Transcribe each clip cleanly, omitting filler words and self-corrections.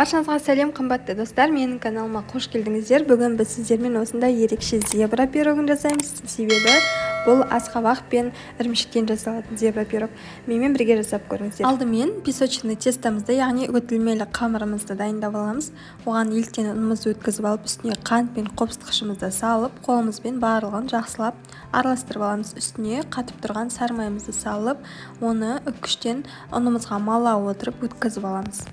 Баршаңызға сәлем, қымбатты достар, менің каналыма қош келдіңіздер. Бүгін біз сіздермен осындай ерекше зебра пирогын жасаймыз. Себебі бұл асқабақ пен ірімшіктен жасалатын зебра пирог. Менімен бірге жасап көріңіздер. Алдымен песочный тестамызды, яғни үгітілмелі қамырымызды дайындап аламыз. Оған еліктен ұнымызды өткізіп алып, үстіне қант пен қопсытқышымызды салып, қолымызбен барлығын жақсылап араластырып аламыз. Үстіне қатып тұрған сары майымызды салып, оны үккіштен ұнымызға мала отырып өткізіп аламыз.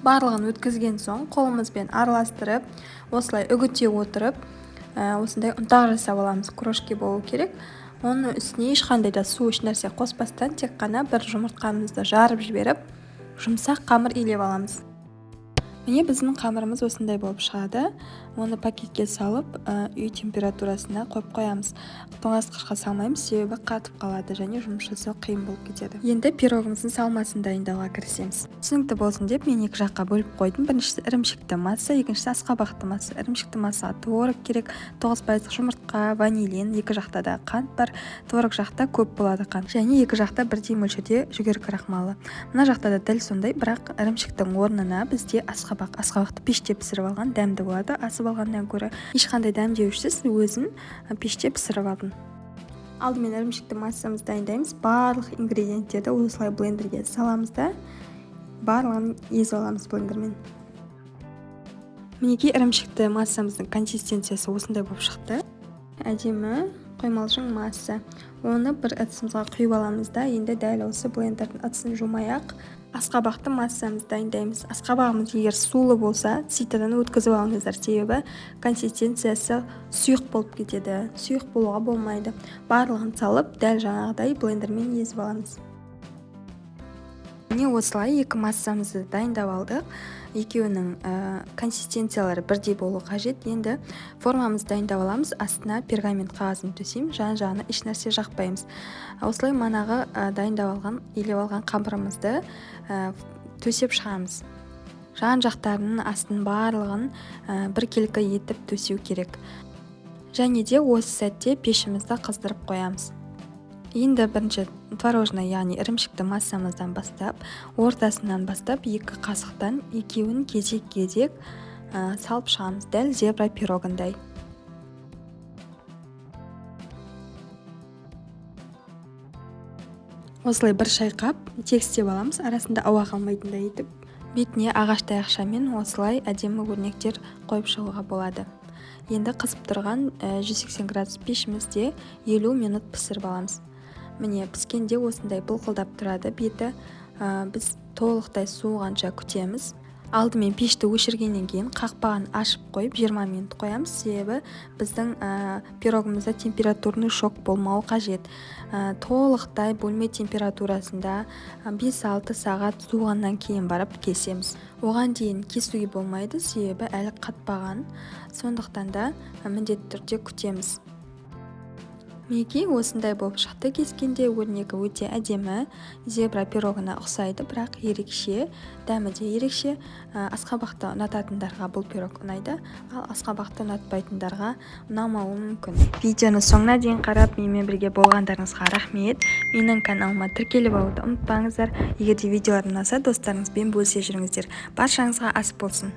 Барлығын өткізген соң қолымызбен араластырып, осылай үгіте отырып, осындай ұнтақ жасап аламыз. Крошки болу керек. Оны үстіне ешқандай да су ешнәрсе қоспастан тек қана бір жұмыртқамызды жарып жіберіп, жұмсақ қамыр илеп аламыз. Міне біздің қамырымыз осындай болып шығады. Оны пакетке салып, үй температурасына қойып қоямыз. Тоңазытқышқа салмаймыз, себебі қатып қалады және жұмыс жасау қиын болып кетеді. Енді пирогымыздың салмасын дайындауға кірісеміз. Түсінікті болсын деп мен екі жаққа бөліп қойдым. Біріншісі ірімшікті масса, екіншісі асқабақты масса. Ірімшікті массаға творог керек, 9% жұмыртқа, ванилин, екі жақта да қант бар. Творог жақта көп болады қант. Және екі жақта бірдей мөлшерде жүгері крахмалы. Мына жақта да дәл сондай, бірақ ірімшіктің орнына бізде асқабақты пеште пісіріп алған дәмді болады. Асып алғаннан гөрі ешқандай дәмдеушісіз өзін пеште пісіріп алдым. Алдымен ірімшікті массамызды дайындаймыз. Барлық ингредиенттерді осылай блендерге саламыз да барлығын езіп аламыз блендермен. Мінекей ірімшікті массамыздың консистенциясы осындай болып шықты. Әдемі қоймалжың масса. Оны бір ыдысымызға құйып аламыз да, енді дәл осы блендердің ыдысын жумай-ақ асқабақты массамызды дайындаймыз. Асқабағымыз егер сулы болса, ситадан өткізіп алыңыздар, себебі консистенциясы сұйық болып кетеді. Сұйық болуға болмайды. Барлығын салып, дәл жаңағыдай блендермен езіп аламыз. Міне осылай екі массамызды дайындап алдық. Екеуінің консистенциялары бірдей болу қажет. Енді формамызды дайындап аламыз. Астына пергамент қағазын төсейміз, жан-жағына ешнәрсе жақпаймыз. Осылай манағы дайындап алған, илеп алған қамырымызды төсеп шығамыз. Жан-жақтарының астын барлығын біркелкі етіп төсеу керек. Және де осы сәтте пешімізді қыздырып қоямыз. Енді бірінші творожный, яғни ірімшікті массамыздан бастап, ортасынан бастап екі қасықтан екеуін кезек-кезек салып шығамыз, дәл зебра пирогындай. Осылай бір шайқап, тегістеп аламыз, арасында ауа қалмайтындай етіп. Бетіне ағаш таяқшамен осылай әдемі өрнектер қойып шығуға болады. Енді қызып тұрған 180 градус пешімізде 50 минут пісіріп аламыз. Міне піскенде осындай былқылдап тұрады беті. Біз толықтай суығанша күтеміз. Алдымен пешті өшіргеннен кейін қақпағын ашып қойып 20 минут қоямыз, себебі біздің пирогымызда температурный шок болмауы қажет. Толықтай бөлме температурасында 5-6 сағат суығаннан кейін барып кесеміз. Оған дейін кесуге болмайды, себебі әлі қатпаған. Сондықтан да міндетті түрде күтеміз. Мінекей осындай болып шықты. Кескенде өрнегі өте әдемі, зебра пирогына ұқсайды, бірақ ерекше, дәмі де ерекше. Асқабақты ұнататындарға бұл пирог ұнайды, ал асқабақты ұнатпайтындарға ұнамауы мүмкін. Видеоны соңына дейін қарап, менімен бірге болғандарыңызға рахмет. Менің каналыма тіркеліп алуды ұмытпаңыздар. Егер де видеолар ұнаса, достарыңызбен бөлісе жүріңіздер. Баршаңызға ас болсын.